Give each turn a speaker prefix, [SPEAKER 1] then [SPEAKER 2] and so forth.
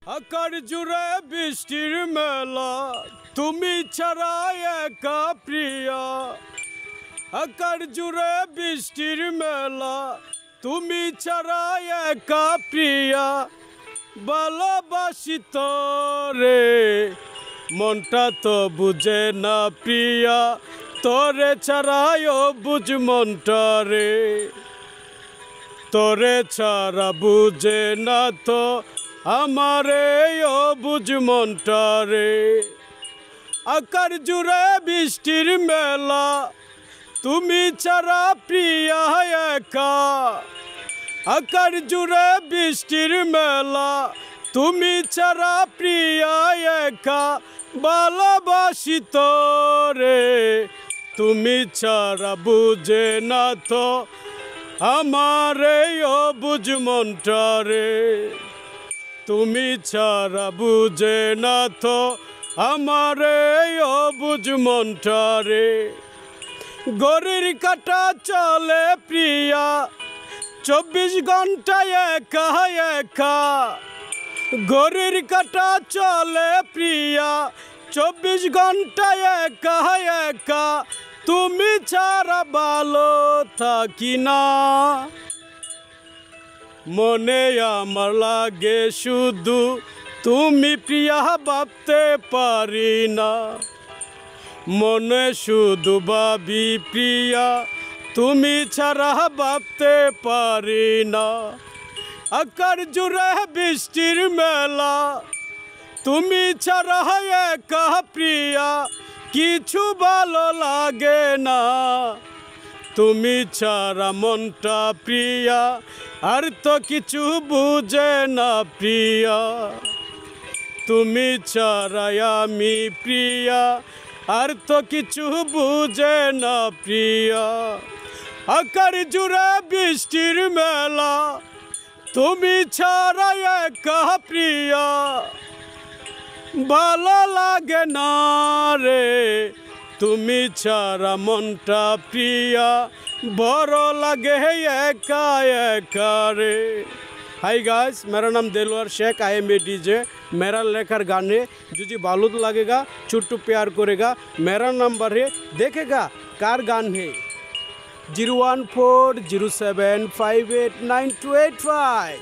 [SPEAKER 1] আকার জুড়ে বৃষ্টির মেলা, তুমি ছাড়া একা প্রিয়া। আকার জুড়ে বৃষ্টির মেলা, তুমি ছাড়া একা প্রিয়া। ভালোবাসি তোরে, মনটা তো বুঝে না প্রিয়া। তোরে ছাড়াও বুঝ মনটা রে, তোরে ছাড়া বুঝে না তো আমারে ও বুঝ মনটা রে। আকার জুড়ে বৃষ্টির মেলা, তুমি ছাড়া প্রিয়া একা। আকার জুড়ে বৃষ্টির মেলা, তুমি ছাড়া প্রিয়া একা। ভালোবাসি তোরে, তুমি ছাড়া বুঝে না তো আমারে ও বুঝ মনটা রে। তুমি ছাড়া বুঝে না তো আমারে ও বুঝ মনটা রে। ঘড়ির কাঁটা চলে প্রিয়া, 24 ঘন্টায় একা একা। ঘড়ির কাঁটা চলে প্রিয়া, 24 ঘন্টায় একা একা। তুমি ছাড়া ভালো থাকি না, মনে আমার লাগে শুধু তুমি প্রিয়া, ভাবতে পারি না। মনে শুধু ভাবি প্রিয়া, তুমি ছাড়া ভাবতে পারি না। আকার জুড়ে বৃষ্টির মেলা, তুমি ছাড়া একা প্রিয়া। কিছু ভালো লাগে না, তুমি ছাড়া মনটা প্রিয়া। আর তো কিছু বুঝে না প্রিয়া, তুমি ছাড়া আমি প্রিয়া। আর তো কিছু বুঝে না প্রিয়া। আকার জুড়ে বৃষ্টির মেলা, তুমি ছাড়া একা প্রিয়া। ভালো লাগে না রে, তুমি ছাড়া মনটা প্রিয়া। বড় লাগে एका एका रे। हाय गाइस, मेरा नाम Dilwar Sheikh, I am a DJ. मेरा लेकर गाने जो बालूद लगेगा छुट्टू प्यार करेगा। मेरा नंबर है, देखेगा कार गान है 01407589285।